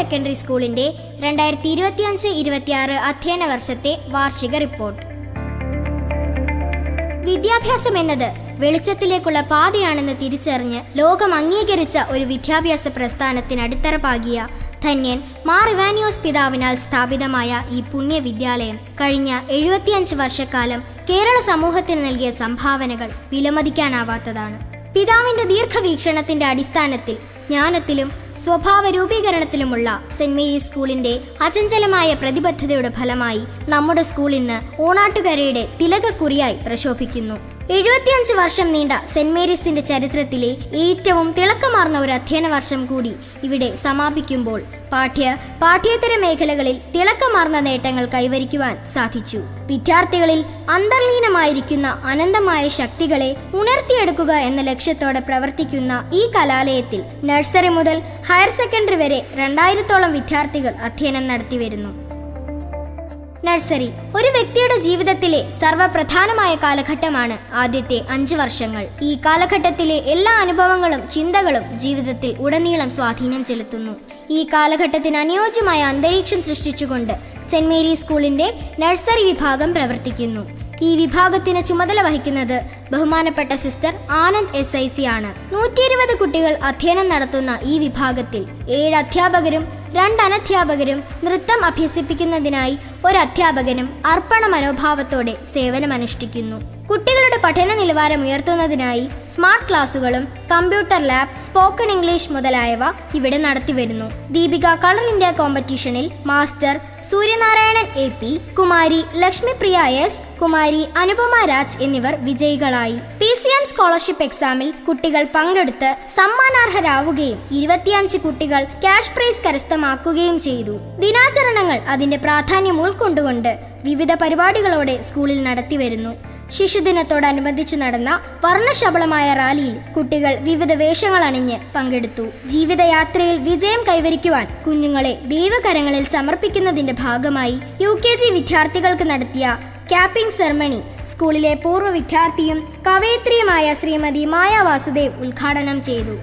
Secondary സ്കൂളിന്റെ 2025-26 അധ്യയന വർഷത്തെ വാർഷിക റിപ്പോർട്ട്. വിദ്യാഭ്യാസം എന്നത് വെളിച്ചത്തിലേക്കുള്ള പാതയാണെന്ന് തിരിച്ചറിഞ്ഞ് ലോകം അംഗീകരിച്ച ഒരു വിദ്യാഭ്യാസ പ്രസ്ഥാനത്തിന് അടിത്തറ പാകിയ ധന്യൻ മാർ ഇവാനിയോസ് പിതാവിനാൽ സ്ഥാപിതമായ ഈ പുണ്യ വിദ്യാലയം കഴിഞ്ഞ 75 വർഷക്കാലം കേരള സമൂഹത്തിന് നൽകിയ സംഭാവനകൾ വിലമതിക്കാനാവാത്തതാണ്. പിതാവിന്റെ ദീർഘവീക്ഷണത്തിന്റെ അടിസ്ഥാനത്തിൽ ജ്ഞാനത്തിലും സ്വഭാവ രൂപീകരണത്തിലുമുള്ള സെന്റ് മേരീസ് സ്കൂളിന്റെ അചഞ്ചലമായ പ്രതിബദ്ധതയുടെ ഫലമായി നമ്മുടെ സ്കൂൾ ഇന്ന് ഓണാട്ടുകരയുടെ തിലകക്കുറിയായി പ്രശോഭിക്കുന്നു. 75 വർഷം നീണ്ട സെന്റ് മേരീസിന്റെ ചരിത്രത്തിലെ ഏറ്റവും തിളക്കമാർന്ന ഒരു അധ്യയന വർഷം കൂടി ഇവിടെ സമാപിക്കുമ്പോൾ പാഠ്യേതര മേഖലകളിൽ തിളക്കമാർന്ന നേട്ടങ്ങൾ കൈവരിക്കുവാൻ സാധിച്ചു. വിദ്യാർത്ഥികളിൽ അന്തർലീനമായിരിക്കുന്ന അനന്തമായ ശക്തികളെ ഉണർത്തിയെടുക്കുക എന്ന ലക്ഷ്യത്തോടെ പ്രവർത്തിക്കുന്ന ഈ കലാലയത്തിൽ നഴ്സറി മുതൽ ഹയർ സെക്കൻഡറി വരെ 2000-ഓളം വിദ്യാർത്ഥികൾ അധ്യയനം നടത്തിവരുന്നു. നഴ്സറി ഒരു വ്യക്തിയുടെ ജീവിതത്തിലെ സർവ്വപ്രധാനമായ കാലഘട്ടമാണ് ആദ്യത്തെ 5 വർഷങ്ങൾ. ഈ കാലഘട്ടത്തിലെ എല്ലാ അനുഭവങ്ങളും ചിന്തകളും ജീവിതത്തിൽ ഉടനീളം സ്വാധീനം ചെലുത്തുന്നു. ഈ കാലഘട്ടത്തിന് അനുയോജ്യമായ അന്തരീക്ഷം സൃഷ്ടിച്ചുകൊണ്ട് സെന്റ് മേരീസ് സ്കൂളിന്റെ നഴ്സറി വിഭാഗം പ്രവർത്തിക്കുന്നു. ഈ വിഭാഗത്തിന് ചുമതല വഹിക്കുന്നത് ബഹുമാനപ്പെട്ട സിസ്റ്റർ ആനന്ദ് SIC ആണ്. 120 കുട്ടികൾ അധ്യയനം നടത്തുന്ന ഈ വിഭാഗത്തിൽ 7 അധ്യാപകരും 2 അനധ്യാപകരും നൃത്തം അഭ്യസിപ്പിക്കുന്നതിനായി 1 അധ്യാപകനും അർപ്പണ മനോഭാവത്തോടെ സേവനമനുഷ്ഠിക്കുന്നു. കുട്ടികളുടെ പഠന നിലവാരം ഉയർത്തുന്നതിനായി സ്മാർട്ട് ക്ലാസുകളും കമ്പ്യൂട്ടർ ലാബ്, സ്പോക്കൺ ഇംഗ്ലീഷ് മുതലായവ ഇവിടെ നടത്തിവരുന്നു. ദീപിക കളർ ഇന്ത്യ കോമ്പറ്റീഷനിൽ മാസ്റ്റർ സൂര്യനാരായണൻ AP, കുമാരി ലക്ഷ്മിപ്രിയ S, കുമാരി അനുപമ രാജ് എന്നിവർ വിജയികളായി. PCM സ്കോളർഷിപ്പ് എക്സാമിൽ കുട്ടികൾ പങ്കെടുത്ത് സമ്മാനാർഹരാവുകയും 25 കുട്ടികൾ ക്യാഷ് പ്രൈസ് കരസ്ഥമാക്കുകയും ചെയ്തു. ദിനാചരണങ്ങൾ അതിന്റെ പ്രാധാന്യം ഉൾക്കൊണ്ടുകൊണ്ട് വിവിധ പരിപാടികളോടെ സ്കൂളിൽ നടത്തിവരുന്നു. ശിശുദിനത്തോടനുബന്ധിച്ച് നടന്ന വർണ്ണശബളമായ റാലിയിൽ കുട്ടികൾ വിവിധ വേഷങ്ങൾ അണിഞ്ഞ് പങ്കെടുത്തു. ജീവിതയാത്രയിൽ വിജയം കൈവരിക്കുവാൻ കുഞ്ഞുങ്ങളെ ദൈവകരങ്ങളിൽ സമർപ്പിക്കുന്നതിന്റെ ഭാഗമായി UKG വിദ്യാർത്ഥികൾക്ക് നടത്തിയ ക്യാപ്പിംഗ് സെറമണി സ്കൂളിലെ പൂർവ്വ വിദ്യാർത്ഥിയും കവയിത്രിയുമായ ശ്രീമതി മായ വാസുദേവ് ഉദ്ഘാടനം ചെയ്തു.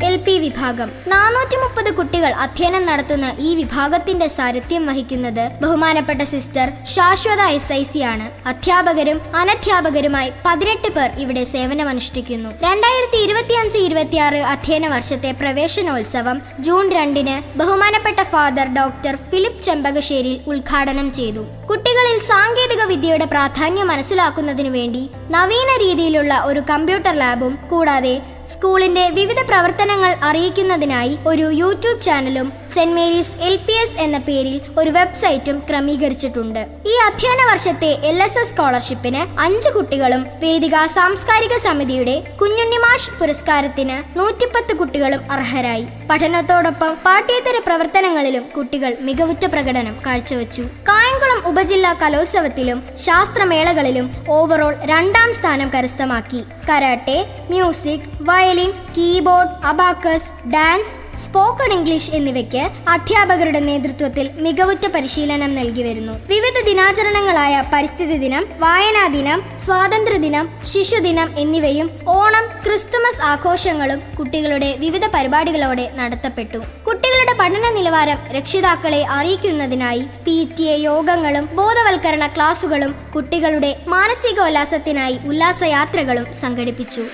LP വിഭാഗം 430 കുട്ടികൾ അധ്യയനം നടത്തുന്ന ഈ വിഭാഗത്തിന്റെ സാരഥ്യം വഹിക്കുന്നത് ബഹുമാനപ്പെട്ട സിസ്റ്റർ ശാശ്വത SIC ആണ്. അധ്യാപകരും അനധ്യാപകരുമായി 18 പേർ ഇവിടെ സേവനമനുഷ്ഠിക്കുന്നു. 2025-26 അധ്യയന വർഷത്തെ പ്രവേശനോത്സവം ജൂൺ 2-ന് ബഹുമാനപ്പെട്ട ഫാദർ ഡോക്ടർ ഫിലിപ്പ് ചെമ്പകശ്ശേരിയിൽ ഉദ്ഘാടനം ചെയ്തു. കുട്ടികളിൽ സാങ്കേതിക വിദ്യയുടെ പ്രാധാന്യം മനസ്സിലാക്കുന്നതിനു വേണ്ടി നവീന രീതിയിലുള്ള ഒരു കമ്പ്യൂട്ടർ ലാബും കൂടാതെ സ്കൂളിന്റെ വിവിധ പ്രവർത്തനങ്ങൾ അറിയിക്കുന്നതിനായി ഒരു യൂട്യൂബ് ചാനലും സെന്റ് മേരീസ് LPS എന്ന പേരിൽ ഒരു വെബ്സൈറ്റും ക്രമീകരിച്ചിട്ടുണ്ട്. ഈ അധ്യയന വർഷത്തെ LSS സ്കോളർഷിപ്പിന് 5 കുട്ടികളും വേദിക സാംസ്കാരിക സമിതിയുടെ കുഞ്ഞുണ്ണിമാഷ് പുരസ്കാരത്തിന് 110 കുട്ടികളും അർഹരായി. പഠനത്തോടൊപ്പം പാഠ്യേതര പ്രവർത്തനങ്ങളിലും കുട്ടികൾ മികവുറ്റ പ്രകടനം കാഴ്ചവെച്ചു. കായംകുളം ഉപജില്ലാ കലോത്സവത്തിലും ശാസ്ത്രമേളകളിലും ഓവറോൾ 2ാം സ്ഥാനം കരസ്ഥമാക്കി. Karate, music, violin, keyboard, abacus, dance, spoken English എന്നിവയ്ക്ക് അധ്യാപകരുടെ നേതൃത്വത്തിൽ മികവുറ്റ പരിശീലനം നൽകി വരുന്നു. വിവിധ ദിനാചരണങ്ങളായ പരിസ്ഥിതി ദിനം, വായനാ ദിനം, സ്വാതന്ത്ര്യദിനം, ശിശുദിനം എന്നിവയും ഓണം, ക്രിസ്തുമസ് ആഘോഷങ്ങളും കുട്ടികളുടെ വിവിധ പരിപാടികളോടെ നടത്തപ്പെട്ടു. കുട്ടികളുടെ പഠന നിലവാരം രക്ഷിതാക്കളെ അറിയിക്കുന്നതിനായി PTA യോഗങ്ങളും ബോധവൽക്കരണ ക്ലാസുകളും കുട്ടികളുടെ മാനസികോല്ലാസത്തിനായി ഉല്ലാസയാത്രകളും സംഘടിപ്പിച്ചു.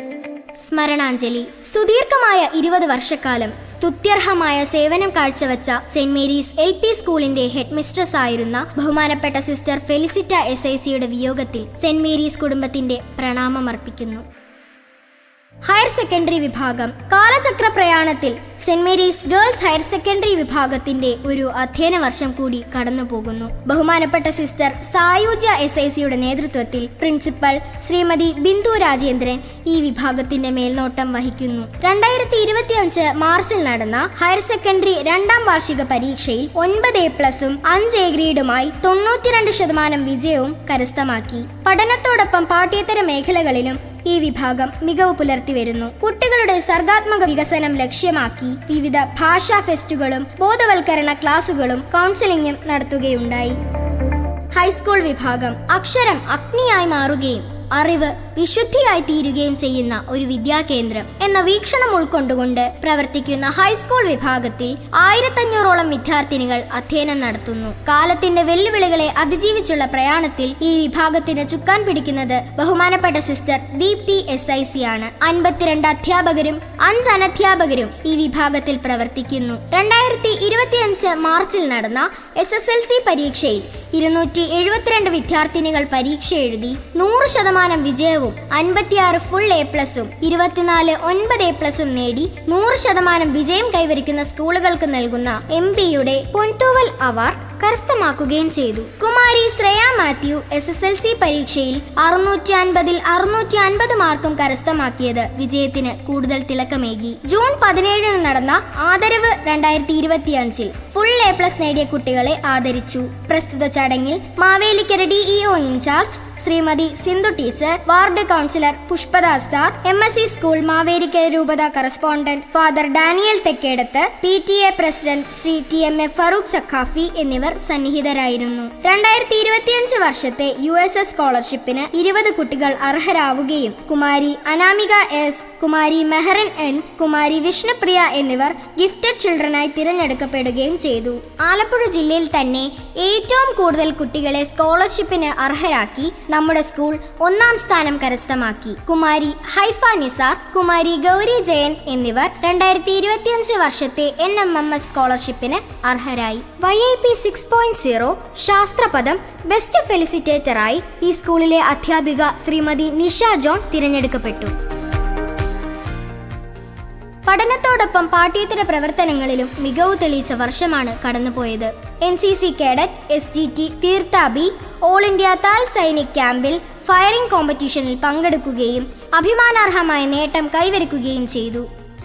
സ്മരണാഞ്ജലി. സുദീർഘമായ 20 വർഷക്കാലം സ്തുത്യർഹമായ സേവനം കാഴ്ചവെച്ച സെന്റ് മേരീസ് LP സ്കൂളിന്റെ ഹെഡ് മിസ്ട്രസ് ആയിരുന്ന ബഹുമാനപ്പെട്ട സിസ്റ്റർ ഫെലിസിറ്റ SICയുടെ വിയോഗത്തിൽ സെന്റ് മേരീസ് കുടുംബത്തിന്റെ പ്രണാമമർപ്പിക്കുന്നു. ഹയർ സെക്കൻഡറി വിഭാഗം കാലചക്ര പ്രയാണത്തിൽ Saint Mary's Girls Higher Secondary വിഭാഗത്തിന്റെ ഒരു അധ്യയന വർഷം കൂടി കടന്നുപോകുന്നു. ബഹുമാനപ്പെട്ട സിസ്റ്റർ സായൂജ്യ SICയുടെ നേതൃത്വത്തിൽ പ്രിൻസിപ്പൽ ശ്രീമതി ബിന്ദു രാജേന്ദ്രൻ ഈ വിഭാഗത്തിന്റെ മേൽനോട്ടം വഹിക്കുന്നു. 2025 മാർച്ചിൽ നടന്ന ഹയർ സെക്കൻഡറി 2ാം വാർഷിക പരീക്ഷയിൽ 9A+ഉം 5A ഗ്രേഡുമായി 92% വിജയവും കരസ്ഥമാക്കി. പഠനത്തോടൊപ്പം പാഠ്യേതര മേഖലകളിലും ഈ വിഭാഗം മികവ് പുലർത്തി വരുന്നു. കുട്ടികളുടെ സർഗാത്മക വികസനം ലക്ഷ്യമാക്കി വിവിധ ഭാഷാ ഫെസ്റ്റുകളും ബോധവൽക്കരണ ക്ലാസുകളും കൗൺസിലിംഗും നടത്തുകയുണ്ടായി. ഹൈസ്കൂൾ വിഭാഗം അക്ഷരം അഗ്നിയായി മാറുകയും അറിവ് വിശുദ്ധിയായി തീരുകയും ചെയ്യുന്ന ഒരു വിദ്യാകേന്ദ്രം എന്ന വീക്ഷണം ഉൾക്കൊണ്ടുകൊണ്ട് പ്രവർത്തിക്കുന്ന ഹൈസ്കൂൾ വിഭാഗത്തിൽ 1500ഓളം വിദ്യാർത്ഥിനികൾ അധ്യയനം നടത്തുന്നു. കാലത്തിന്റെ വെല്ലുവിളികളെ അതിജീവിച്ചുള്ള പ്രയാണത്തിൽ ഈ വിഭാഗത്തിന് ചുക്കാൻ പിടിക്കുന്നത് ബഹുമാനപ്പെട്ട സിസ്റ്റർ ദീപ്തി SIC ആണ്. 52 അധ്യാപകരും 5 അനധ്യാപകരും ഈ വിഭാഗത്തിൽ പ്രവർത്തിക്കുന്നു. 2025 മാർച്ചിൽ നടന്ന SSLC പരീക്ഷയിൽ 272 വിദ്യാർത്ഥിനികൾ പരീക്ഷ എഴുതി 100% വിജയവും 56 ഫുൾ A+ഉം 24 9A+ഉം നേടി 100% വിജയം കൈവരിക്കുന്ന സ്കൂളുകൾക്ക് നൽകുന്ന MP-യുടെ പൊൻതൂവൽ അവാർഡ് കരസ്ഥമാക്കുകയും ചെയ്തു. കുമാരി ശ്രേയ മാത്യു SSLC പരീക്ഷയിൽ 650-ൽ 650 മാർക്കും കരസ്ഥമാക്കിയത് വിജയത്തിന് കൂടുതൽ തിളക്കമേകി. ജൂൺ 17 നടന്ന ആദരവ് 2025 ഫുൾ A+ നേടിയ കുട്ടികളെ ആദരിച്ചു. പ്രസ്തുത ചടങ്ങിൽ Mavelikkara DEO in charge Shrimathi Sindhu teacher, ward councillor Pushpadas sir, MSC school Mavelikkara രൂപത correspondent father Daniel Thekkedath, PTA president Shri TMA Farooq Sakhafi എന്നിവർ സന്നിഹിതരായിരുന്നു. 2025 വർഷത്തെ USS സ്കോളർഷിപ്പിന് 20 കുട്ടികൾ അർഹരാവുകയും കുമാരി അനാമിക S, കുമാരി മെഹറിൻ N, കുമാരി വിഷ്ണുപ്രിയ എന്നിവർ ഗിഫ്റ്റഡ് ചിൽഡ്രനായി തിരഞ്ഞെടുക്കപ്പെടുകയും ചെയ്തു. ആലപ്പുഴ ജില്ലയിൽ തന്നെ ഏറ്റവും കൂടുതൽ കുട്ടികളെ സ്കോളർഷിപ്പിന് അർഹരാക്കി നമ്മുടെ സ്കൂൾ 1ാം സ്ഥാനം കരസ്ഥമാക്കി. കുമാരി ഹൈഫ നിസാർ, കുമാരി ഗൗരി ജയൻ എന്നിവർ 2025 വർഷത്തെ NMMS സ്കോളർഷിപ്പിന് അർഹരായി. YIP 6.0 ശാസ്ത്രപദം ബെസ്റ്റ് ഫെലിസിറ്റേറ്ററായി ഈ സ്കൂളിലെ അധ്യാപിക ശ്രീമതി നിഷ ജോൺ തിരഞ്ഞെടുക്കപ്പെട്ടു. പഠനത്തോടൊപ്പം പാഠ്യേതര പ്രവർത്തനങ്ങളിലും മികവ് തെളിയിച്ച വർഷമാണ് കടന്നുപോയത്. NCC cadet, SGT, Theerthabi, all India Thal Sainik ക്യാമ്പിൽ ഫയറിംഗ് കോമ്പറ്റീഷനിൽ പങ്കെടുക്കുകയും അഭിമാനാർഹമായ നേട്ടം കൈവരിക്കുകയും ചെയ്തു.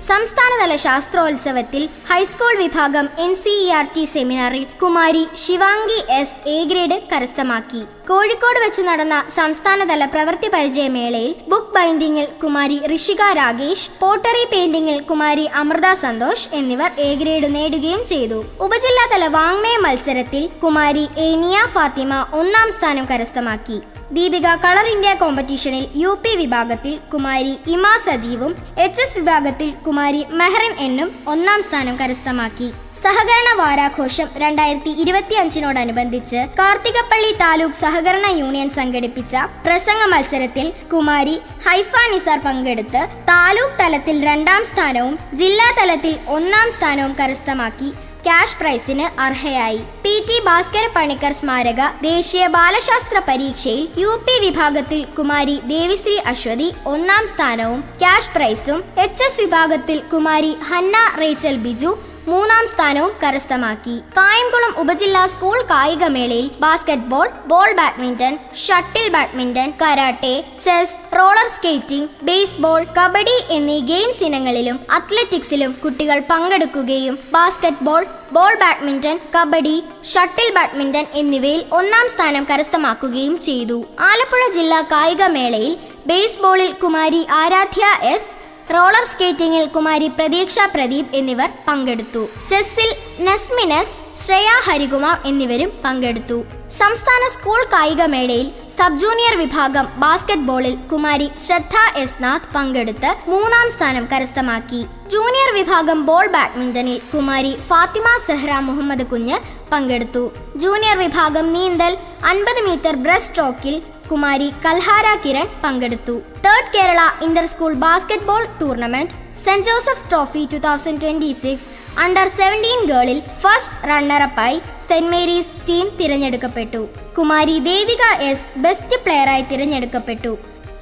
സംസ്ഥാനതല ശാസ്ത്രോത്സവത്തിൽ ഹൈസ്കൂൾ വിഭാഗം NCERT സെമിനാറിൽ Kumari Shivangi S A grade കരസ്ഥമാക്കി. കോഴിക്കോട് വെച്ച് നടന്ന സംസ്ഥാനതല പ്രവൃത്തി പരിചയമേളയിൽ ബുക്ക് ബൈൻഡിങ്ങിൽ കുമാരി ഋഷിക രാഗേഷ്, പോട്ടറി പെയിന്റിങ്ങിൽ കുമാരി അമൃത സന്തോഷ് എന്നിവർ A ഗ്രേഡ് നേടുകയും ചെയ്തു. ഉപജില്ലാതല വാങ്മയ മത്സരത്തിൽ കുമാരി ഏനിയ ഫാത്തിമ 1ാം സ്ഥാനം കരസ്ഥമാക്കി. ദീപിക കളർ ഇന്ത്യ കോമ്പറ്റീഷനിൽ UP വിഭാഗത്തിൽ കുമാരി ഇമ സജീവും HS വിഭാഗത്തിൽ കുമാരി മെഹറിൻ N-ഉം 1ാം സ്ഥാനം കരസ്ഥമാക്കി. സഹകരണ വാരാഘോഷം 2025നോടനുബന്ധിച്ച് കാർത്തികപ്പള്ളി താലൂക്ക് സഹകരണ യൂണിയൻ സംഘടിപ്പിച്ച പ്രസംഗ മത്സരത്തിൽ കുമാരി ഹൈഫ നിസാർ പങ്കെടുത്ത് താലൂക്ക് തലത്തിൽ 2ാം സ്ഥാനവും ജില്ലാ തലത്തിൽ 1ാം സ്ഥാനവും കരസ്ഥമാക്കി ക്യാഷ് പ്രൈസിന് അർഹയായി. PT ഭാസ്കര പണിക്കർ സ്മാരക ദേശീയ ബാലശാസ്ത്ര പരീക്ഷയിൽ UP വിഭാഗത്തിൽ കുമാരി ദേവിശ്രീ അശ്വതി 1ാം സ്ഥാനവും ക്യാഷ് പ്രൈസും, HS വിഭാഗത്തിൽ കുമാരി ഹന്ന റേച്ചൽ ബിജു 3ാം സ്ഥാനവും കരസ്ഥമാക്കി. കായംകുളം ഉപജില്ലാ സ്കൂൾ കായികമേളയിൽ basketball, ball badminton, shuttle badminton, karate, chess, roller skating, baseball, kabaddi എന്നീ ഗെയിംസ് ഇനങ്ങളിലും അത്ലറ്റിക്സിലും കുട്ടികൾ പങ്കെടുക്കുകയും basketball, ball badminton, kabaddi, shuttle badminton എന്നിവയിൽ 1ാം സ്ഥാനം കരസ്ഥമാക്കുകയും ചെയ്തു. ആലപ്പുഴ ജില്ലാ കായികമേളയിൽ ബേസ്ബോളിൽ കുമാരി ആരാധ്യ S, റോളർ സ്കേറ്റിംഗിൽ കുമാരി പ്രതീക്ഷ പ്രദീപ് എന്നിവർ പങ്കെടുത്തു. ചെസ്സിൽ നസ്മിനസ്, ശ്രേയ ഹരികുമാർ എന്നിവരും പങ്കെടുത്തു. സംസ്ഥാന സ്കൂൾ കായികമേളയിൽ സബ് ജൂനിയർ വിഭാഗം ബാസ്കറ്റ്ബോളിൽ കുമാരി ശ്രദ്ധ S നാഥ് പങ്കെടുത്ത് 3ാം സ്ഥാനം കരസ്ഥമാക്കി. ജൂനിയർ വിഭാഗം ബോൾ ബാഡ്മിന്റണിൽ കുമാരി ഫാത്തിമ സെഹ്റ മുഹമ്മദ് കുഞ്ഞ് പങ്കെടുത്തു. ജൂനിയർ വിഭാഗം നീന്തൽ 50 മീറ്റർ ബ്രസ്റ്റ് സ്ട്രോക്കിൽ കുമാരി കൽഹാര കിരൺ പങ്കെടുത്തു. 3rd Kerala inter school basketball tournament Saint Joseph trophy 2026 under 17 ഗേളിൽ ഫസ്റ്റ് റണ്ണറപ്പായി സെന്റ് മേരീസ് ടീം തിരഞ്ഞെടുക്കപ്പെട്ടു. കുമാരി ദേവിക S ബെസ്റ്റ് പ്ലെയറായി തിരഞ്ഞെടുക്കപ്പെട്ടു.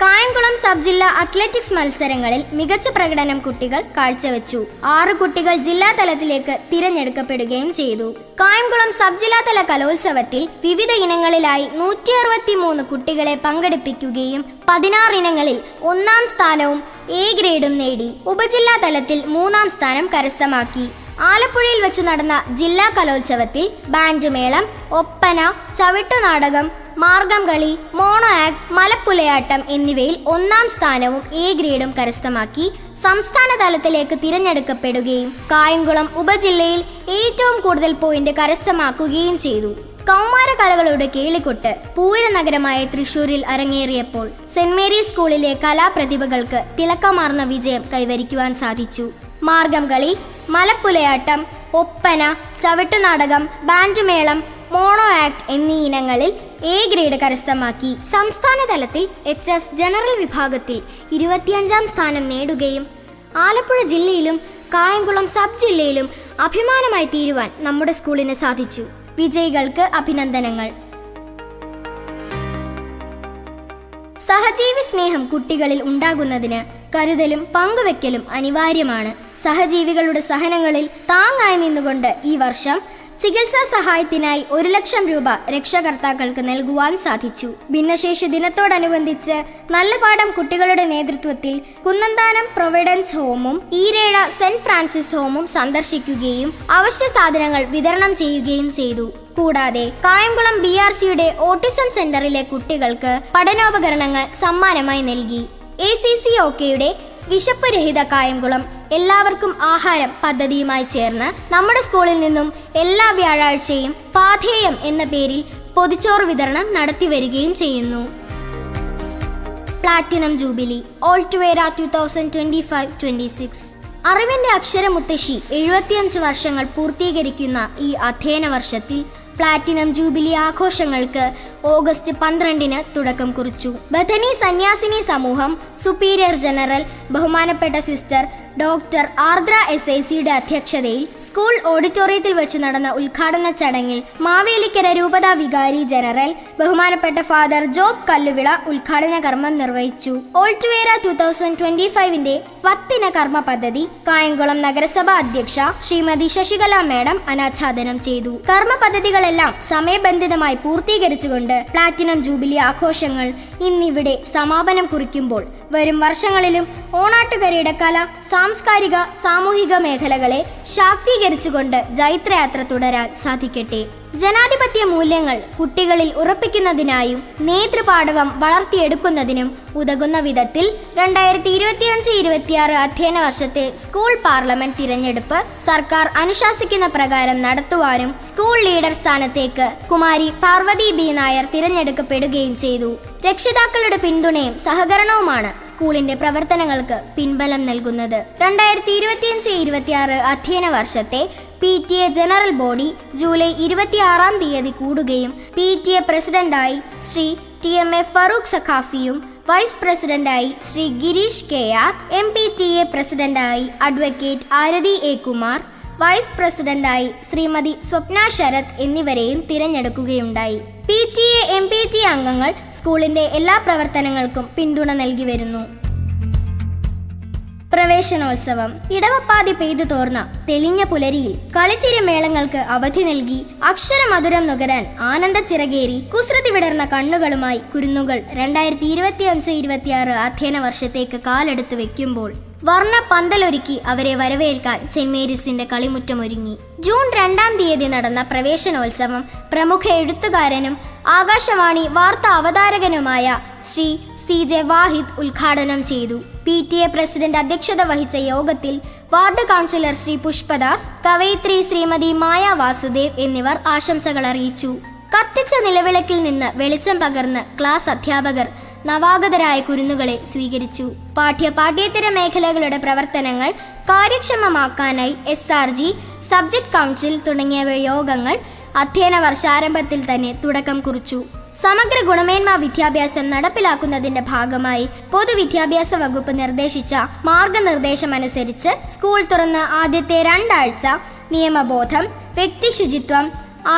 കായംകുളം സബ് ജില്ലാ അത്ലറ്റിക്സ് മത്സരങ്ങളിൽ മികച്ച പ്രകടനം കുട്ടികൾ കാഴ്ചവെച്ചു. 6 കുട്ടികൾ ജില്ലാ തലത്തിലേക്ക് തിരഞ്ഞെടുക്കപ്പെടുകയും ചെയ്തു. കായംകുളം സബ് ജില്ലാതല കലോത്സവത്തിൽ വിവിധ ഇനങ്ങളിലായി 163 കുട്ടികളെ പങ്കെടുപ്പിക്കുകയും 16 ഇനങ്ങളിൽ 1ാം സ്ഥാനവും A ഗ്രേഡും നേടി ഉപജില്ലാ തലത്തിൽ 3ാം സ്ഥാനം കരസ്ഥമാക്കി. ആലപ്പുഴയിൽ വെച്ച് നടന്ന ജില്ലാ കലോത്സവത്തിൽ ബാൻഡ് മേളം, ഒപ്പന, ചവിട്ടുനാടകം, മാർഗം കളി, മോണോ ആക്ട്, മലപ്പുലയാട്ടം എന്നിവയിൽ 1ാം സ്ഥാനവും A ഗ്രേഡും കരസ്ഥമാക്കി സംസ്ഥാന തലത്തിലേക്ക് തിരഞ്ഞെടുക്കപ്പെടുകയും കായംകുളം ഉപജില്ലയിൽ ഏറ്റവും കൂടുതൽ പോയിന്റ് കരസ്ഥമാക്കുകയും ചെയ്തു. കൗമാരകലകളുടെ കേളികൊട്ട് പൂരനഗരമായ തൃശൂരിൽ അരങ്ങേറിയപ്പോൾ സെന്റ് മേരീസ് സ്കൂളിലെ കലാപ്രതിഭകൾക്ക് തിളക്കമാർന്ന വിജയം കൈവരിക്കുവാൻ സാധിച്ചു. മാർഗം കളി, മലപ്പുലയാട്ടം, ഒപ്പന, ചവിട്ടുനാടകം, ബാൻഡുമേളം, മോണോ ആക്ട് എന്നീ ഇനങ്ങളിൽ എ ഗ്രേഡ് കരസ്ഥമാക്കി സംസ്ഥാന തലത്തിൽ HS ജനറൽ വിഭാഗത്തിൽ 25ാം സ്ഥാനം നേടുകയും ആലപ്പുഴ ജില്ലയിലും കായംകുളം സബ് ജില്ലയിലും അഭിമാനമായി തീരുവാൻ നമ്മുടെ സ്കൂളിന് സാധിച്ചു. വിജയികൾക്ക് അഭിനന്ദനങ്ങൾ. സഹജീവി സ്നേഹം കുട്ടികളിൽ ഉണ്ടാകുന്നതിന് കരുതലും പങ്കുവെക്കലും അനിവാര്യമാണ്. സഹജീവികളുടെ സഹനങ്ങളിൽ താങ്ങായി നിന്നുകൊണ്ട് ഈ വർഷം ചികിത്സാ സഹായത്തിനായി 1 ലക്ഷം രൂപ രക്ഷകർത്താക്കൾക്ക് നൽകുവാൻ സാധിച്ചു. ഭിന്നശേഷി ദിനത്തോടനുബന്ധിച്ച് നല്ലപാഠം കുട്ടികളുടെ നേതൃത്വത്തിൽ കുന്നന്താനം പ്രൊവിഡൻസ് ഹോമും ഈരേഴ സെന്റ് ഫ്രാൻസിസ് ഹോമും സന്ദർശിക്കുകയും അവശ്യ സാധനങ്ങൾ വിതരണം ചെയ്യുകയും ചെയ്തു. കൂടാതെ കായംകുളം BRCയുടെ ഓട്ടിസം സെന്ററിലെ കുട്ടികൾക്ക് പഠനോപകരണങ്ങൾ സമ്മാനമായി നൽകി. ACCOKയുടെ വിശപ്പ് രഹിത കായംകുളം എല്ലാവർക്കും ആഹാരം പദ്ധതിയുമായി ചേർന്ന് നമ്മുടെ സ്കൂളിൽ നിന്നും എല്ലാ വ്യാഴാഴ്ചയും പാഥേയം എന്ന പേരിൽ പൊതിച്ചോറ് വിതരണം നടത്തിവരികയും ചെയ്യുന്നു. പ്ലാറ്റിനം ജൂബിലി ഓൾട്ടുവേര 2025-26 അറിവിന്റെ അക്ഷരമുത്തശ്ശി 75 വർഷങ്ങൾ പൂർത്തീകരിക്കുന്ന ഈ അധ്യയന വർഷത്തിൽ പ്ലാറ്റിനം ജൂബിലി ആഘോഷങ്ങൾക്ക് ഓഗസ്റ്റ് 12-ന് തുടക്കം കുറിച്ചു. ബഥനി സന്യാസിനി സമൂഹം സുപ്പീരിയർ ജനറൽ ബഹുമാനപ്പെട്ട സിസ്റ്റർ ഡോക്ടർ ആർദ്ര SICയുടെ അധ്യക്ഷതയിൽ സ്കൂൾ ഓഡിറ്റോറിയത്തിൽ വെച്ച് നടന്ന ഉദ്ഘാടന ചടങ്ങിൽ മാവേലിക്കര രൂപതാ വികാരി ജനറൽ ബഹുമാനപ്പെട്ട ഫാദർ ജോബ് കല്ലുവിള ഉദ്ഘാടന കർമ്മം നിർവഹിച്ചു. ഓൾട്ടുവേര 2025ന്റെ 10 കർമ്മ പദ്ധതി കായംകുളം നഗരസഭ അധ്യക്ഷ ശ്രീമതി ശശികല മേഡം അനാച്ഛാദനം ചെയ്തു. കർമ്മ പദ്ധതികളെല്ലാം സമയബന്ധിതമായി പൂർത്തീകരിച്ചുകൊണ്ട് പ്ലാറ്റിനം ജൂബിലി ആഘോഷങ്ങൾ ഇന്നിവിടെ സമാപനം കുറിക്കുമ്പോൾ വരും വർഷങ്ങളിലും ഓണാട്ടുകരയുടെ കല, സാംസ്കാരിക, സാമൂഹിക മേഖലകളെ ശാക്തീകരിച്ചുകൊണ്ട് ജൈത്രയാത്ര തുടരാൻ സാധിക്കട്ടെ. ജനാധിപത്യ മൂല്യങ്ങൾ കുട്ടികളിൽ ഉറപ്പിക്കുന്നതിനായും നേതൃപാടവം വളർത്തിയെടുക്കുന്നതിനും ഉതകുന്ന വിധത്തിൽ 2025-26 അധ്യയന വർഷത്തെ സ്കൂൾ പാർലമെന്റ് തിരഞ്ഞെടുപ്പ് സർക്കാർ അനുശാസിക്കുന്ന പ്രകാരം നടത്തുവാനും സ്കൂൾ ലീഡർ സ്ഥാനത്തേക്ക് കുമാരി പാർവതി B നായർ തിരഞ്ഞെടുക്കപ്പെടുകയും ചെയ്തു. രക്ഷിതാക്കളുടെ പിന്തുണയും സഹകരണവുമാണ് സ്കൂളിന്റെ പ്രവർത്തനങ്ങൾക്ക് പിൻബലം നൽകുന്നത്. 2025-26 അധ്യയന വർഷത്തെ PTA ജനറൽ ബോഡി ജൂലൈ 26-ാം തീയതി കൂടുകയും PTA പ്രസിഡന്റായി ശ്രീ TMA ഫറൂഖ് സഖാഫിയും വൈസ് പ്രസിഡന്റായി ശ്രീ ഗിരീഷ് KR, MPTA പ്രസിഡന്റായി advocate Arathi A Kumar, vice പ്രസിഡന്റായി ശ്രീമതി സ്വപ്ന ശരത് എന്നിവരെയും തിരഞ്ഞെടുക്കുകയുണ്ടായി. PTA MPTA അംഗങ്ങൾ സ്കൂളിന്റെ എല്ലാ പ്രവർത്തനങ്ങൾക്കും പിന്തുണ നൽകി വരുന്നു. പ്രവേശനോത്സവം ഇടവപ്പാതി പെയ്തു തോർന്ന തെളിഞ്ഞ പുലരിയിൽ കളിച്ചിരി മേളങ്ങൾക്ക് അവധി നൽകി അക്ഷരമധുരം നുകരാൻ ആനന്ദ ചിറകേറി കുസൃതി വിടർന്ന കണ്ണുകളുമായി കുരുന്നുകൾ 2025-26 അധ്യയന വർഷത്തേക്ക് കാലെടുത്തു വെക്കുമ്പോൾ വർണ്ണ പന്തലൊരുക്കി അവരെ വരവേൽക്കാൻ സെന്റ് മേരീസിന്റെ കളിമുറ്റമൊരുങ്ങി. ജൂൺ 2-ാം തീയതി നടന്ന പ്രവേശനോത്സവം പ്രമുഖ എഴുത്തുകാരനും ആകാശവാണി വാർത്താ അവതാരകനുമായ ശ്രീ CJ വാഹിദ് ഉദ്ഘാടനം ചെയ്തു. PTA പ്രസിഡന്റ് അധ്യക്ഷത വഹിച്ച യോഗത്തിൽ വാർഡ് കൗൺസിലർ ശ്രീ പുഷ്പദാസ്, കവയിത്രി ശ്രീമതി മായ വാസുദേവ് എന്നിവർ ആശംസകൾ അറിയിച്ചു. കത്തിച്ച നിലവിളക്കിൽ നിന്ന് വെളിച്ചം പകർന്ന് ക്ലാസ് അധ്യാപകർ നവാഗതരായ കുരുന്നുകളെ സ്വീകരിച്ചു. പാഠ്യേതര മേഖലകളുടെ പ്രവർത്തനങ്ങൾ കാര്യക്ഷമമാക്കാനായി SRG, സബ്ജക്ട് കൗൺസിൽ തുടങ്ങിയ യോഗങ്ങൾ അധ്യയന വർഷാരംഭത്തിൽ തന്നെ തുടക്കം കുറിച്ചു. സമഗ്ര ഗുണമേന്മ വിദ്യാഭ്യാസം നടപ്പിലാക്കുന്നതിന്റെ ഭാഗമായി പൊതുവിദ്യാഭ്യാസ വകുപ്പ് നിർദ്ദേശിച്ച മാർഗനിർദ്ദേശമനുസരിച്ച് സ്കൂൾ തുറന്ന് ആദ്യത്തെ 2 ആഴ്ച നിയമബോധം, വ്യക്തി ശുചിത്വം,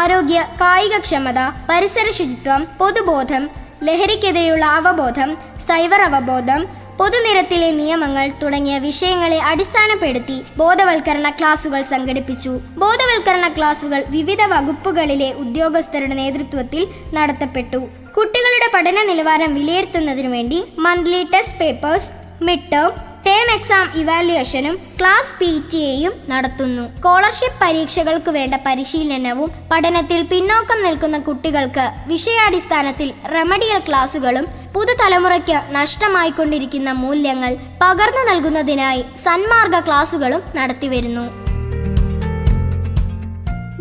ആരോഗ്യ കായികക്ഷമത, പരിസര ശുചിത്വം, പൊതുബോധം, ലഹരിക്കെതിരെയുള്ള അവബോധം, സൈബർ അവബോധം, പൊതുനിരത്തിലെ നിയമങ്ങൾ തുടങ്ങിയ വിഷയങ്ങളെ അടിസ്ഥാനപ്പെടുത്തി ബോധവൽക്കരണ ക്ലാസുകൾ സംഘടിപ്പിച്ചു. ബോധവൽക്കരണ ക്ലാസുകൾ വിവിധ വകുപ്പുകളിലെ ഉദ്യോഗസ്ഥരുടെ നേതൃത്വത്തിൽ നടത്തപ്പെട്ടു. കുട്ടികളുടെ പഠന നിലവാരം വിലയിരുത്തുന്നതിനു വേണ്ടി monthly test papers, mid term, term exam ഇവാലുവേഷനും ക്ലാസ് PTAയും നടത്തുന്നു. സ്കോളർഷിപ്പ് പരീക്ഷകൾക്ക് വേണ്ട പരിശീലനവും പഠനത്തിൽ പിന്നോക്കം നിൽക്കുന്ന കുട്ടികൾക്ക് വിഷയാടിസ്ഥാനത്തിൽ റെമഡിയൽ ക്ലാസുകളും പുതുതലമുറയ്ക്ക് നഷ്ടമായിക്കൊണ്ടിരിക്കുന്ന മൂല്യങ്ങൾ പകർന്നു നൽകുന്നതിനായി സന്മാർഗ ക്ലാസുകളും നടത്തിവരുന്നു.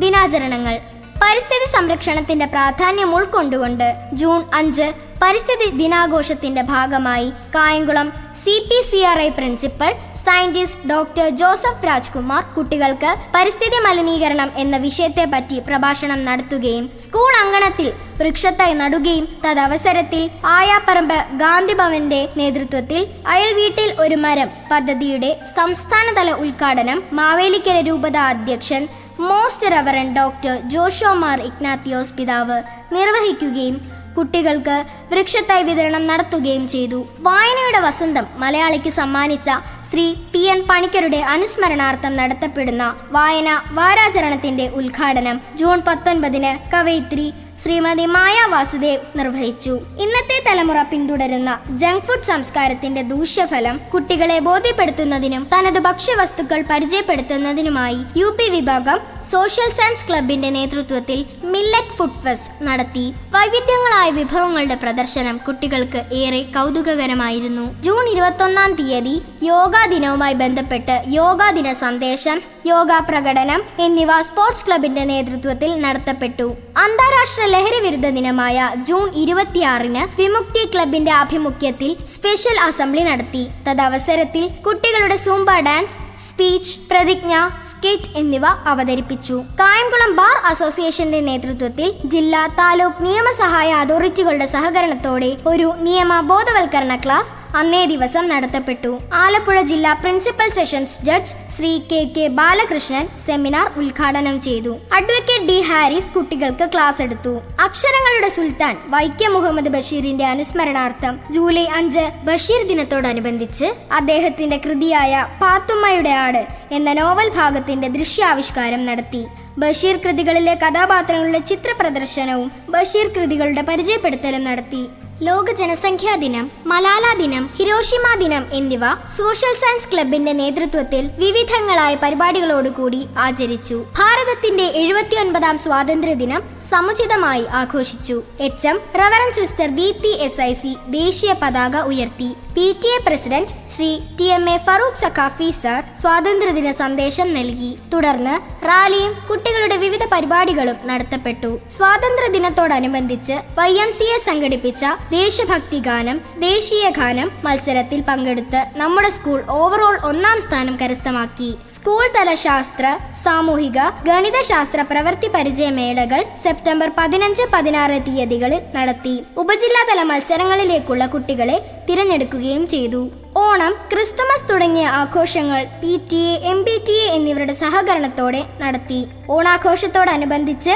ദിനാചരണങ്ങൾ പരിസ്ഥിതി സംരക്ഷണത്തിന്റെ പ്രാധാന്യം ഉൾക്കൊണ്ടുകൊണ്ട് ജൂൺ 5 പരിസ്ഥിതി ദിനാഘോഷത്തിന്റെ ഭാഗമായി Kayamkulam CPCRI principal scientist doctor Joseph Rajkumar കുട്ടികൾക്ക് പരിസ്ഥിതി മലിനീകരണം എന്ന വിഷയത്തെപ്പറ്റി പ്രഭാഷണം നടത്തുകയും സ്കൂൾ അങ്കണത്തിൽ വൃക്ഷത്തൈ നടുകയും തദവസരത്തിൽ ആയാപ്പറമ്പ് ഗാന്ധിഭവന്റെ നേതൃത്വത്തിൽ അയൽവീട്ടിൽ ഒരു മരം പദ്ധതിയുടെ സംസ്ഥാനതല ഉദ്ഘാടനം മാവേലിക്കര രൂപത അധ്യക്ഷൻ most reverend doctor Joshua Mar Ignatius പിതാവ് നിർവഹിക്കുകയും കുട്ടികൾക്ക് വൃക്ഷത്തൈ വിതരണം നടത്തുകയും ചെയ്തു. വായനയുടെ വസന്തം മലയാളിക്ക് സമ്മാനിച്ച ശ്രീ PN പണിക്കരുടെ അനുസ്മരണാർത്ഥം നടത്തപ്പെടുന്ന വായന വാരാചരണത്തിന്റെ ഉദ്ഘാടനം ജൂൺ 19 കവയിത്രി ശ്രീമതി മായ വാസുദേവ് നിർവഹിച്ചു. ഇന്നത്തെ തലമുറ പിന്തുടരുന്ന ജങ്ക് ഫുഡ് സംസ്കാരത്തിന്റെ ദൂഷ്യഫലം കുട്ടികളെ ബോധ്യപ്പെടുത്തുന്നതിനും തനത് ഭക്ഷ്യവസ്തുക്കൾ പരിചയപ്പെടുത്തുന്നതിനുമായി UP വിഭാഗം സോഷ്യൽ സയൻസ് ക്ലബിന്റെ നേതൃത്വത്തിൽ മില്ലറ്റ് ഫുഡ് ഫെസ്റ്റ് നടത്തി. വൈവിധ്യങ്ങളായ വിഭവങ്ങളുടെ പ്രദർശനം കുട്ടികൾക്ക് ഏറെ കൗതുകകരമായിരുന്നു. ജൂൺ 21 യോഗാ ദിനവുമായി ബന്ധപ്പെട്ട് യോഗാ ദിന സന്ദേശം, യോഗാ പ്രകടനം എന്നിവ സ്പോർട്സ് ക്ലബിന്റെ നേതൃത്വത്തിൽ നടത്തപ്പെട്ടു. അന്താരാഷ്ട്ര ലഹരി വിരുദ്ധ ദിനമായ ജൂൺ 26 വിമുക്തി ക്ലബിന്റെ ആഭിമുഖ്യത്തിൽ സ്പെഷ്യൽ അസംബ്ലി നടത്തി. തദവസരത്തിൽ കുട്ടികളുടെ സൂംബ ഡാൻസ്, സ്പീച്ച്, പ്രതിജ്ഞ, സ്കിറ്റ് എന്നിവ അവതരിപ്പിച്ചു. കായംകുളം ബാർ അസോസിയേഷന്റെ നേതൃത്വത്തിൽ ജില്ലാ താലൂക്ക് നിയമസഹായ അതോറിറ്റികളുടെ സഹകരണത്തോടെ ഒരു നിയമ ബോധവൽക്കരണ ക്ലാസ് അന്നേ ദിവസം നടത്തപ്പെട്ടു. ആലപ്പുഴ ജില്ലാ principal sessions judge Shri KK Balakrishnan seminar ഉദ്ഘാടനം ചെയ്തു. അഡ്വക്കേറ്റ് D ഹാരിസ് കുട്ടികൾക്ക് ക്ലാസ് എടുത്തു. അക്ഷരങ്ങളുടെ സുൽത്താൻ വൈക്കം മുഹമ്മദ് ബഷീറിന്റെ അനുസ്മരണാർത്ഥം ജൂലൈ 5 ബഷീർ ദിനത്തോടനുബന്ധിച്ച് അദ്ദേഹത്തിന്റെ കൃതിയായ പാത്തുമ്മയുടെ ആട് എന്ന നോവൽ ഭാഗത്തിന്റെ ദൃശ്യാവിഷ്കാരം നടത്തി. ബഷീർ കൃതികളിലെ കഥാപാത്രങ്ങളുടെ ചിത്ര പ്രദർശനവും ബഷീർ കൃതികളുടെ പരിചയപ്പെടുത്തലും നടത്തി. ലോക ജനസംഖ്യാ ദിനം, മലാല ദിനം, ഹിരോഷിമ ദിനം എന്നിവ സോഷ്യൽ സയൻസ് ക്ലബിന്റെ നേതൃത്വത്തിൽ വിവിധങ്ങളായ പരിപാടികളോടുകൂടി ആചരിച്ചു. ഭാരതത്തിന്റെ 79ാം സ്വാതന്ത്ര്യ ദിനം സമുചിതമായി ആഘോഷിച്ചു. HM reverend sister Deepthi SIC ദേശീയ പതാക ഉയർത്തി. PTA president Shri TMA Farooq Saqafi sir സ്വാതന്ത്ര്യദിന സന്ദേശം നൽകി. തുടർന്ന് റാലിയും കുട്ടികളുടെ വിവിധ പരിപാടികളും നടത്തപ്പെട്ടു. സ്വാതന്ത്ര്യ ദിനത്തോടനുബന്ധിച്ച് YMCA സംഘടിപ്പിച്ച ദേശഭക്തി ഗാനം, ദേശീയ ഗാനം മത്സരത്തിൽ പങ്കെടുത്ത് നമ്മുടെ സ്കൂൾ ഓവറോൾ 1ാം സ്ഥാനം കരസ്ഥമാക്കി. സ്കൂൾ തല ശാസ്ത്ര, സാമൂഹിക, ഗണിതശാസ്ത്ര പ്രവൃത്തി പരിചയമേളകൾ സെപ്റ്റംബർ 15-16 തീയതികളിൽ നടത്തി. ഉപജില്ലാതല മത്സരങ്ങളിലേക്കുള്ള കുട്ടികളെ തിരഞ്ഞെടുക്കുകയും ചെയ്തു. ഓണം, ക്രിസ്തുമസ് തുടങ്ങിയ ആഘോഷങ്ങൾ PTA, MPTA എന്നിവരുടെ സഹകരണത്തോടെ നടത്തി. ഓണാഘോഷത്തോടനുബന്ധിച്ച്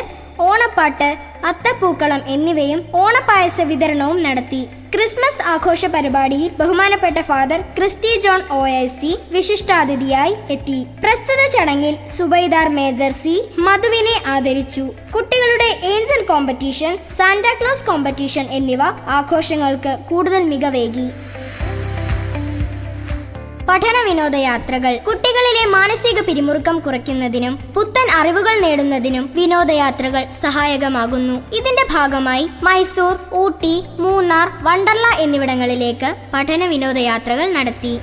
ഓണപ്പാട്ട്, അത്തപ്പൂക്കളം എന്നിവയും ഓണപ്പായസ വിതരണവും നടത്തി. ക്രിസ്മസ് ആഘോഷ പരിപാടിയിൽ ബഹുമാനപ്പെട്ട ഫാദർ ക്രിസ്റ്റി ജോൺ OIC വിശിഷ്ടാതിഥിയായി എത്തി. പ്രസ്തുത ചടങ്ങിൽ സുബൈദാർ മേജർ C മധുവിനെ ആദരിച്ചു. കുട്ടികളുടെ ഏഞ്ചൽ കോമ്പറ്റീഷൻ, സാന്റാക്ലോസ് കോമ്പറ്റീഷൻ എന്നിവ ആഘോഷങ്ങൾക്ക് കൂടുതൽ മികവേകി. പഠന വിനോദയാത്രകൾ കുട്ടികളിലെ മാനസിക പിരിമുറുക്കം കുറയ്ക്കുന്നതിനും പുത്തൻ അറിവുകൾ നേടുന്നതിനും വിനോദയാത്രകൾ സഹായകമാകുന്നു. ഇതിന്റെ ഭാഗമായി മൈസൂർ, ഊട്ടി, മൂന്നാർ, വണ്ടർല എന്നിവിടങ്ങളിലേക്ക് പഠന വിനോദയാത്രകൾ നടത്തി.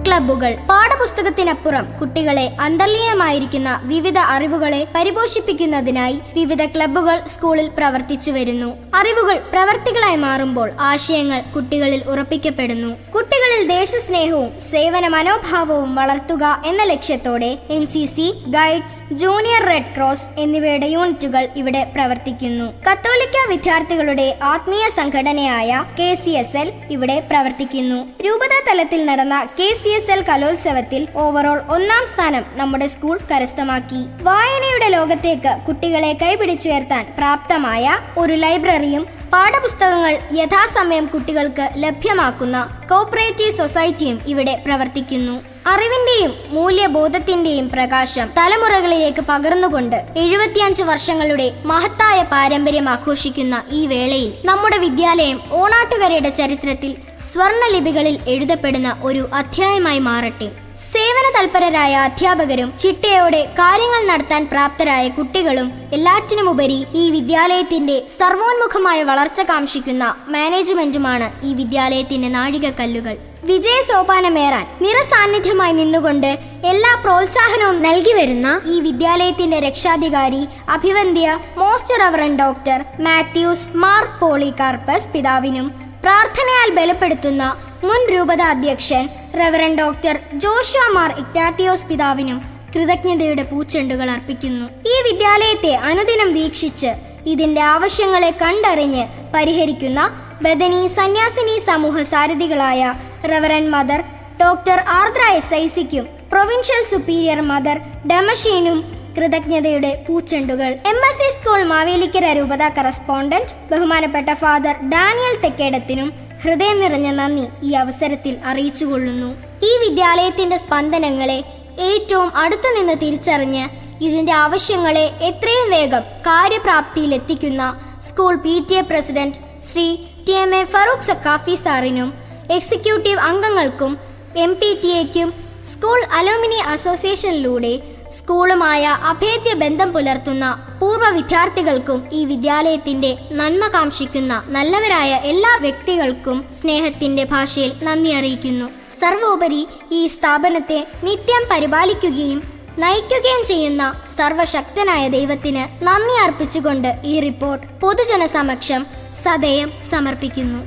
ക്ലബ്ബുകൾ പാഠപുസ്തകത്തിനപ്പുറം കുട്ടികളെ അന്തർലീനമായിരിക്കുന്ന വിവിധ അറിവുകളെ പരിപോഷിപ്പിക്കുന്നതിനായി വിവിധ ക്ലബ്ബുകൾ സ്കൂളിൽ പ്രവർത്തിച്ചു വരുന്നു. അറിവുകൾ പ്രവർത്തികളായി മാറുമ്പോൾ ആശയങ്ങൾ കുട്ടികളിൽ ഉറപ്പിക്കപ്പെടുന്നു. കുട്ടികളിൽ ദേശസ്നേഹവും സേവന മനോഭാവവും വളർത്തുക എന്ന ലക്ഷ്യത്തോടെ NCC, guides, junior red cross എന്നിവയുടെ യൂണിറ്റുകൾ ഇവിടെ പ്രവർത്തിക്കുന്നു. കത്തോലിക്ക വിദ്യാർത്ഥികളുടെ ആത്മീയ സംഘടനയായ KCSL ഇവിടെ പ്രവർത്തിക്കുന്നു. രൂപതാ തലത്തിൽ നടന്ന KCSL കലോത്സവത്തിൽ ഓവറോൾ 1ാം സ്ഥാനം നമ്മുടെ സ്കൂൾ കരസ്ഥമാക്കി. വായനയുടെ ലോകത്തേക്ക് കുട്ടികളെ കൈപിടിച്ചുയർത്താൻ പ്രാപ്തമായ ഒരു ലൈബ്രറിയും പാഠപുസ്തകങ്ങൾ യഥാസമയം കുട്ടികൾക്ക് ലഭ്യമാക്കുന്ന കോപ്പറേറ്റീവ് സൊസൈറ്റിയും ഇവിടെ പ്രവർത്തിക്കുന്നു. അറിവിന്റെയും മൂല്യബോധത്തിന്റെയും പ്രകാശം തലമുറകളിലേക്ക് പകർന്നുകൊണ്ട് 75 വർഷങ്ങളുടെ മഹത്തായ പാരമ്പര്യം ആഘോഷിക്കുന്ന ഈ വേളയിൽ നമ്മുടെ വിദ്യാലയം ഓണാട്ടുകരയുടെ ചരിത്രത്തിൽ സ്വർണ്ണ ലിപികളിൽ എഴുതപ്പെടുന്ന ഒരു അധ്യായമായി മാറട്ടെ. സേവന തൽപരരായ അധ്യാപകരും ചിട്ടയോടെ കാര്യങ്ങൾ നടത്താൻ പ്രാപ്തരായ കുട്ടികളും എല്ലാറ്റിനുമുപരി ഈ വിദ്യാലയത്തിന്റെ സർവോന്മുഖമായ വളർച്ച കാംക്ഷിക്കുന്ന മാനേജ്മെന്റുമാണ് ഈ വിദ്യാലയത്തിന്റെ നാഴികക്കല്ലുകൾ. വിജയ സോപാനമേറാൻ നിറസാന്നിധ്യമായി നിന്നുകൊണ്ട് എല്ലാ പ്രോത്സാഹനവും നൽകി വരുന്ന ഈ വിദ്യാലയത്തിന്റെ രക്ഷാധികാരി അഭിവന്ദ്യ most reverend doctor Mathews Mar Polycarpus പിതാവിനും പ്രാർത്ഥനയാൽ ബലപ്പെടുത്തുന്ന മുൻ രൂപത അധ്യക്ഷൻ reverend doctor Joshua Mar Ignatius പിതാവിനും കൃതജ്ഞതയുടെ പൂച്ചെണ്ടുകൾ അർപ്പിക്കുന്നു. ഈ വിദ്യാലയത്തെ അനുദിനം വീക്ഷിച്ച് ഇതിന്റെ ആവശ്യങ്ങളെ കണ്ടറിഞ്ഞ് പരിഹരിക്കുന്ന ബദനി സന്യാസിനി സമൂഹ സാരഥികളായ റവറൻ മദർ ഡോക്ടർ ആർദ്ര SICക്കും പ്രൊവിൻഷ്യൽ സുപ്പീരിയർ മദർ ഡമഷീനും കൃതജ്ഞതയുടെ പൂച്ചെണ്ടുകൾ. MSC സ്കൂൾ മാവേലിക്കര രൂപത കറസ്പോണ്ടന്റ് ബഹുമാനപ്പെട്ട ഫാദർ ഡാനിയൽ തെക്കേടത്തിനും ഹൃദയം നിറഞ്ഞ നന്ദി ഈ അവസരത്തിൽ അറിയിച്ചുകൊള്ളുന്നു. ഈ വിദ്യാലയത്തിന്റെ സ്പന്ദനങ്ങളെ ഏറ്റവും അടുത്തുനിന്ന് തിരിച്ചറിഞ്ഞ് ഇതിന്റെ ആവശ്യങ്ങളെ എത്രയും വേഗം കാര്യപ്രാപ്തിയിലെത്തിക്കുന്ന school PTA president Shri TMA Farooq Sakhafi സാറിനും എക്സിക്യൂട്ടീവ് അംഗങ്ങൾക്കും MPTA-ക്കും സ്കൂൾ അലൂമിനി അസോസിയേഷനിലൂടെ സ്കൂളുമായ അഭേദ്യ ബന്ധം പുലർത്തുന്ന പൂർവ്വ വിദ്യാർത്ഥികൾക്കും ഈ വിദ്യാലയത്തിന്റെ നന്മ കാംക്ഷിക്കുന്ന നല്ലവരായ എല്ലാ വ്യക്തികൾക്കും സ്നേഹത്തിന്റെ ഭാഷയിൽ നന്ദി അറിയിക്കുന്നു. സർവോപരി ഈ സ്ഥാപനത്തെ നിത്യം പരിപാലിക്കുകയും നയിക്കുകയും ചെയ്യുന്ന സർവശക്തനായ ദൈവത്തിന് നന്ദി അർപ്പിച്ചുകൊണ്ട് ഈ റിപ്പോർട്ട് പൊതുജനസമക്ഷം സദയം സമർപ്പിക്കുന്നു.